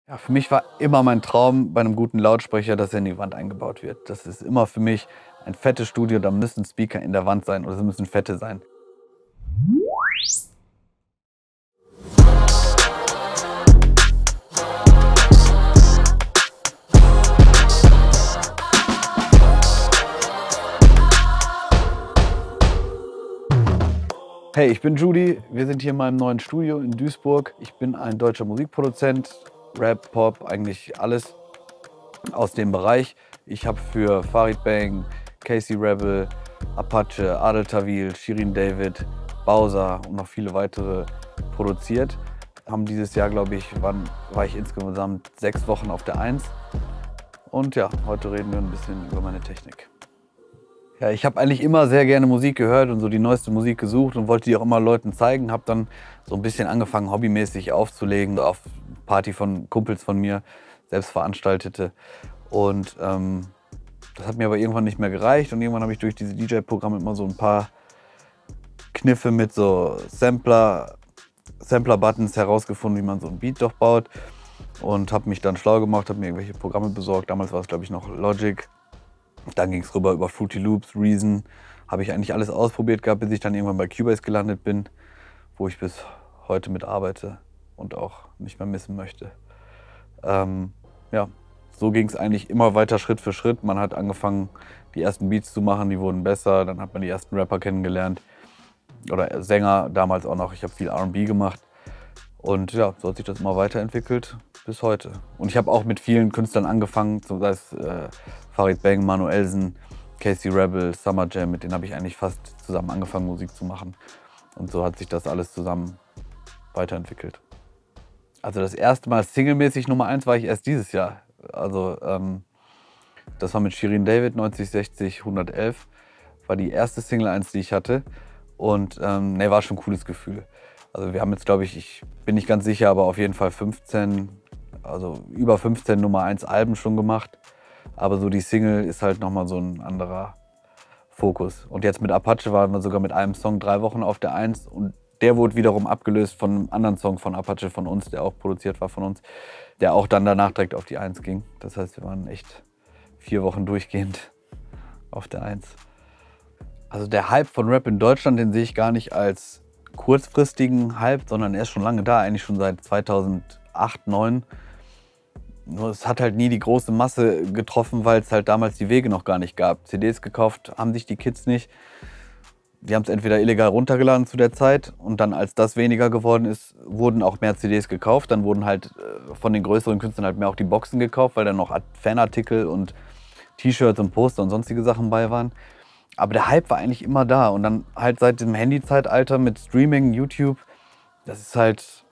Ja, für mich war immer mein Traum bei einem guten Lautsprecher, dass er in die Wand eingebaut wird. Das ist immer für mich ein fettes Studio, da müssen Speaker in der Wand sein oder sie müssen fette sein. Hey, ich bin Judy, wir sind hier in meinem neuen Studio in Duisburg. Ich bin ein deutscher Musikproduzent, Rap, Pop, eigentlich alles aus dem Bereich. Ich habe für Farid Bang, Casey Rebel, Apache, Adel Tawil, Shirin David, Bowser und noch viele weitere produziert. Haben dieses Jahr, glaube ich, war ich insgesamt 6 Wochen auf der 1. Und ja, heute reden wir ein bisschen über meine Technik. Ja, ich habe eigentlich immer sehr gerne Musik gehört und so die neueste Musik gesucht und wollte die auch immer Leuten zeigen. Habe dann so ein bisschen angefangen, hobbymäßig aufzulegen, auf Party von Kumpels von mir, selbst veranstaltete. Und das hat mir aber irgendwann nicht mehr gereicht und irgendwann habe ich durch diese DJ-Programme immer so ein paar Kniffe mit so Sampler-Buttons herausgefunden, wie man so ein Beat doch baut. Und habe mich dann schlau gemacht, habe mir irgendwelche Programme besorgt. Damals war es, glaube ich, noch Logic. Dann ging es rüber über Fruity Loops, Reason. Habe ich eigentlich alles ausprobiert gehabt, bis ich dann irgendwann bei Cubase gelandet bin, wo ich bis heute mit arbeite und auch nicht mehr missen möchte. Ja, so ging es eigentlich immer weiter Schritt für Schritt. Man hat angefangen, die ersten Beats zu machen, die wurden besser. Dann hat man die ersten Rapper kennengelernt oder Sänger damals auch noch. Ich habe viel R&B gemacht und ja, so hat sich das immer weiterentwickelt bis heute. Und ich habe auch mit vielen Künstlern angefangen, sei es Farid Bang, Manuelsen, Casey Rebel, Summer Jam, mit denen habe ich eigentlich fast zusammen angefangen, Musik zu machen. Und so hat sich das alles zusammen weiterentwickelt. Also das erste Mal singlemäßig Nummer 1 war ich erst dieses Jahr. Also das war mit Shirin David, 90, 60, 111. War die erste Single 1, die ich hatte. Und ne, war schon ein cooles Gefühl. Also wir haben jetzt, glaube ich bin nicht ganz sicher, aber auf jeden Fall 15, also über 15 Nummer 1 Alben schon gemacht. Aber so die Single ist halt nochmal so ein anderer Fokus. Und jetzt mit Apache waren wir sogar mit einem Song 3 Wochen auf der 1 und der wurde wiederum abgelöst von einem anderen Song von Apache von uns, der auch produziert war von uns, der auch dann danach direkt auf die 1 ging. Das heißt, wir waren echt 4 Wochen durchgehend auf der 1. Also der Hype von Rap in Deutschland, den sehe ich gar nicht als kurzfristigen Hype, sondern er ist schon lange da, eigentlich schon seit 2008, 2009. Nur es hat halt nie die große Masse getroffen, weil es halt damals die Wege noch gar nicht gab. CDs gekauft haben sich die Kids nicht. Die haben es entweder illegal runtergeladen zu der Zeit und dann, als das weniger geworden ist, wurden auch mehr CDs gekauft. Dann wurden halt von den größeren Künstlern halt mehr auch die Boxen gekauft, weil dann noch Fanartikel und T-Shirts und Poster und sonstige Sachen bei waren. Aber der Hype war eigentlich immer da. Und dann halt seit dem Handy-Zeitalter mit Streaming, YouTube, das ist halt...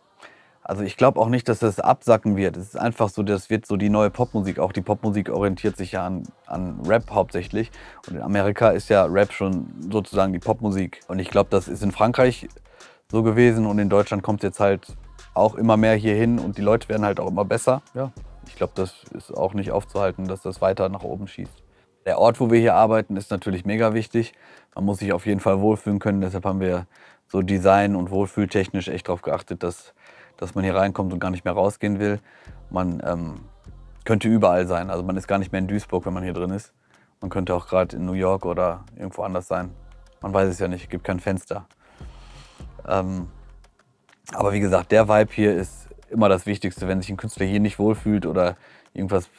Also ich glaube auch nicht, dass das absacken wird. Es ist einfach so, das wird so die neue Popmusik. Auch die Popmusik orientiert sich ja an Rap hauptsächlich. Und in Amerika ist ja Rap schon sozusagen die Popmusik. Und ich glaube, das ist in Frankreich so gewesen und in Deutschland kommt es jetzt halt auch immer mehr hier hin und die Leute werden halt auch immer besser. Ja, ich glaube, das ist auch nicht aufzuhalten, dass das weiter nach oben schießt. Der Ort, wo wir hier arbeiten, ist natürlich mega wichtig. Man muss sich auf jeden Fall wohlfühlen können. Deshalb haben wir so design- und wohlfühltechnisch echt darauf geachtet, dass man hier reinkommt und gar nicht mehr rausgehen will. Man könnte überall sein. Also man ist gar nicht mehr in Duisburg, wenn man hier drin ist. Man könnte auch gerade in New York oder irgendwo anders sein. Man weiß es ja nicht, es gibt kein Fenster. Aber wie gesagt, der Vibe hier ist immer das Wichtigste. Wenn sich ein Künstler hier nicht wohlfühlt oder irgendwas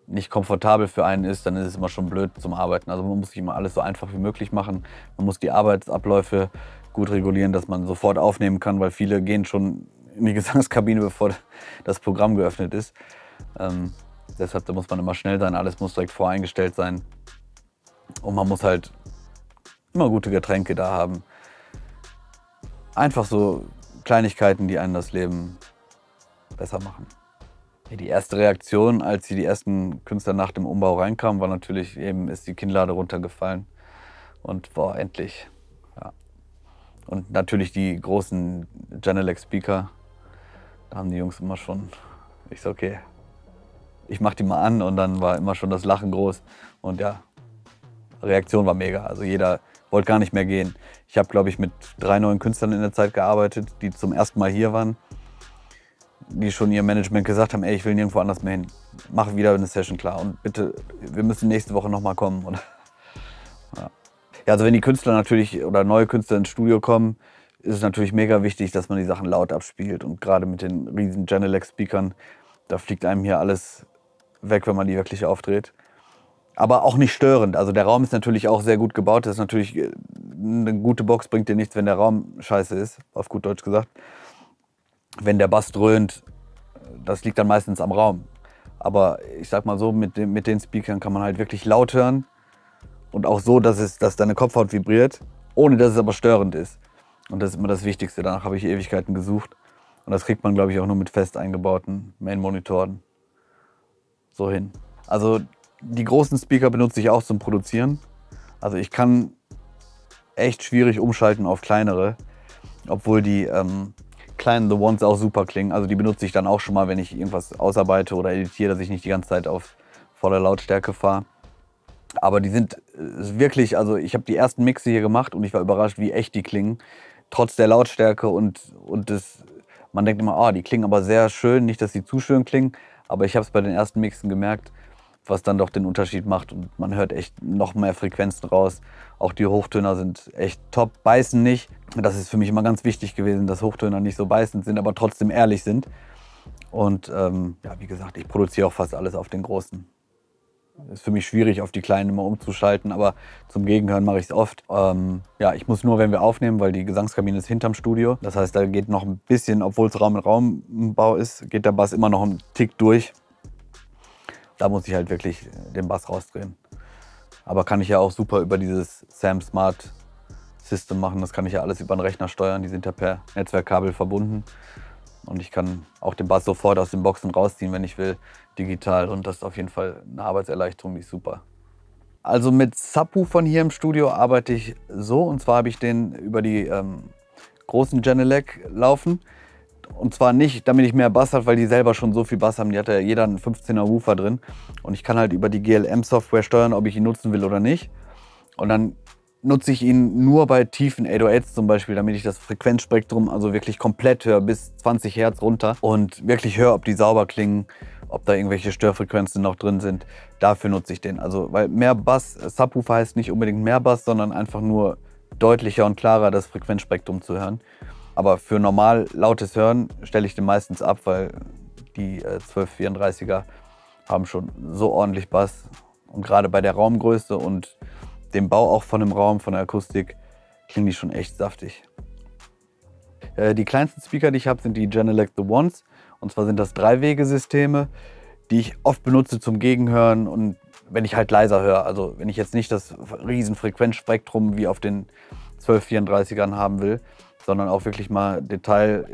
nicht komfortabel für einen ist, dann ist es immer schon blöd zum Arbeiten. Also man muss sich immer alles so einfach wie möglich machen. Man muss die Arbeitsabläufe gut regulieren, dass man sofort aufnehmen kann, weil viele gehen schon in die Gesangskabine, bevor das Programm geöffnet ist. Deshalb da muss man immer schnell sein, alles muss direkt voreingestellt sein. Und man muss halt immer gute Getränke da haben. Einfach so Kleinigkeiten, die einem das Leben besser machen. Die erste Reaktion, als die ersten Künstler nach dem Umbau reinkamen, war natürlich eben, ist die Kinnlade runtergefallen. Und boah, endlich. Ja. Und natürlich die großen Genelec Speaker, da haben die Jungs immer schon, ich so, okay, ich mach die mal an und dann war immer schon das Lachen groß. Und ja, Reaktion war mega. Also jeder wollte gar nicht mehr gehen. Ich habe, glaube ich, mit 3 neuen Künstlern in der Zeit gearbeitet, die zum ersten Mal hier waren. die schon ihrem Management gesagt haben, ey, ich will nirgendwo anders mehr hin. Mach wieder eine Session klar und bitte, wir müssen nächste Woche nochmal kommen. Oder? Ja. Ja, also wenn die Künstler natürlich oder neue Künstler ins Studio kommen, ist es natürlich mega wichtig, dass man die Sachen laut abspielt. Und gerade mit den riesen Genelec-Speakern, da fliegt einem hier alles weg, wenn man die wirklich aufdreht. Aber auch nicht störend. Also der Raum ist natürlich auch sehr gut gebaut. Das ist natürlich, eine gute Box bringt dir nichts, wenn der Raum scheiße ist, auf gut Deutsch gesagt. Wenn der Bass dröhnt, das liegt dann meistens am Raum. Aber ich sag mal so, mit den Speakern kann man halt wirklich laut hören. Und auch so, dass deine Kopfhaut vibriert, ohne dass es aber störend ist. Und das ist immer das Wichtigste. Danach habe ich Ewigkeiten gesucht. Und das kriegt man, glaube ich, auch nur mit fest eingebauten Main-Monitoren so hin. Also die großen Speaker benutze ich auch zum Produzieren. Also ich kann echt schwierig umschalten auf kleinere, obwohl die kleinen The Ones auch super klingen. Also die benutze ich dann auch schon mal, wenn ich irgendwas ausarbeite oder editiere, dass ich nicht die ganze Zeit auf voller Lautstärke fahre. Aber die sind wirklich, also ich habe die ersten Mixe hier gemacht und ich war überrascht, wie echt die klingen. Trotz der Lautstärke und man denkt immer, ah, die klingen aber sehr schön, nicht, dass sie zu schön klingen. Aber ich habe es bei den ersten Mixen gemerkt, was dann doch den Unterschied macht und man hört echt noch mehr Frequenzen raus. Auch die Hochtöner sind echt top, beißen nicht. Das ist für mich immer ganz wichtig gewesen, dass Hochtöner nicht so beißend sind, aber trotzdem ehrlich sind. Und ja, wie gesagt, ich produziere auch fast alles auf den großen. Ist für mich schwierig, auf die kleinen immer umzuschalten, aber zum Gegenhören mache ich es oft. Ja, ich muss nur, wenn wir aufnehmen, weil die Gesangskabine ist hinterm Studio. Das heißt, da geht noch ein bisschen, obwohl es Raum-in-Raumbau ist, geht der Bass immer noch einen Tick durch. Da muss ich halt wirklich den Bass rausdrehen. Aber kann ich ja auch super über dieses Sam Smart System machen. Das kann ich ja alles über den Rechner steuern. Die sind ja per Netzwerkkabel verbunden. Und ich kann auch den Bass sofort aus den Boxen rausziehen, wenn ich will, digital. Und das ist auf jeden Fall eine Arbeitserleichterung, die ist super. Also mit Subwoofern hier im Studio arbeite ich so. Und zwar habe ich den über die großen Genelec laufen. Und zwar nicht, damit ich mehr Bass habe, weil die selber schon so viel Bass haben. Die hat ja jeder einen 15er Woofer drin. Und ich kann halt über die GLM-Software steuern, ob ich ihn nutzen will oder nicht. Und dann nutze ich ihn nur bei tiefen 808s zum Beispiel, damit ich das Frequenzspektrum also wirklich komplett höre, bis 20 Hertz runter. Und wirklich höre, ob die sauber klingen, ob da irgendwelche Störfrequenzen noch drin sind. Dafür nutze ich den. Also, weil mehr Bass, Subwoofer heißt nicht unbedingt mehr Bass, sondern einfach nur deutlicher und klarer das Frequenzspektrum zu hören. Aber für normal lautes Hören stelle ich den meistens ab, weil die 1234er haben schon so ordentlich Bass. Und gerade bei der Raumgröße und dem Bau auch von dem Raum, von der Akustik, klingen die schon echt saftig. Die kleinsten Speaker, die ich habe, sind die Genelec The Ones. Und zwar sind das Dreiwegesysteme, die ich oft benutze zum Gegenhören und wenn ich halt leiser höre. Also wenn ich jetzt nicht das riesen Frequenzspektrum wie auf den 1234ern haben will, sondern auch wirklich mal Detail.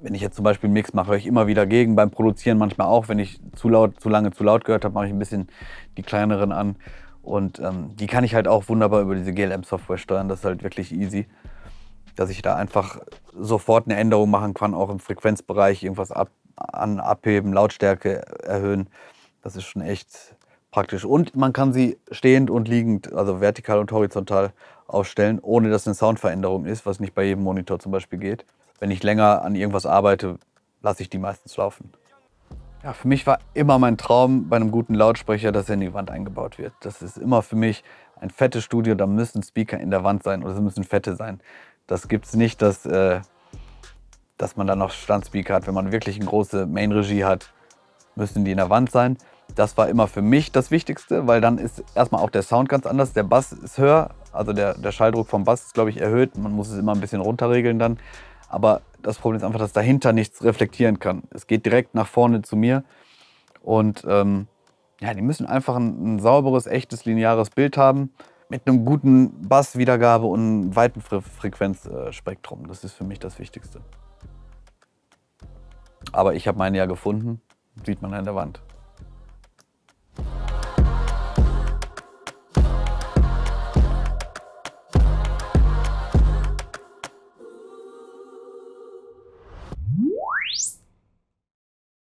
Wenn ich jetzt zum Beispiel einen Mix mache, höre ich immer wieder gegen. Beim Produzieren manchmal auch, wenn ich zu lange zu laut gehört habe, mache ich ein bisschen die kleineren an. Und die kann ich halt auch wunderbar über diese GLM-Software steuern. Das ist halt wirklich easy, dass ich da einfach sofort eine Änderung machen kann, auch im Frequenzbereich, irgendwas abheben, Lautstärke erhöhen. Das ist schon echt praktisch. Und man kann sie stehend und liegend, also vertikal und horizontal aufstellen, ohne dass eine Soundveränderung ist, was nicht bei jedem Monitor zum Beispiel geht. Wenn ich länger an irgendwas arbeite, lasse ich die meistens laufen. Ja, für mich war immer mein Traum bei einem guten Lautsprecher, dass er in die Wand eingebaut wird. Das ist immer für mich ein fettes Studio, da müssen Speaker in der Wand sein oder sie müssen fette sein. Das gibt es nicht, dass man dann noch Standspeaker hat. Wenn man wirklich eine große Main-Regie hat, müssen die in der Wand sein. Das war immer für mich das Wichtigste, weil dann ist erstmal auch der Sound ganz anders. Der Bass ist höher, also der Schalldruck vom Bass ist, glaube ich, erhöht. Man muss es immer ein bisschen runterregeln dann. Aber das Problem ist einfach, dass dahinter nichts reflektieren kann. Es geht direkt nach vorne zu mir. Und ja, die müssen einfach ein sauberes, echtes, lineares Bild haben. Mit einem guten Basswiedergabe und einem weiten Frequenzspektrum. Das ist für mich das Wichtigste. Aber ich habe meinen ja gefunden. Sieht man an der Wand.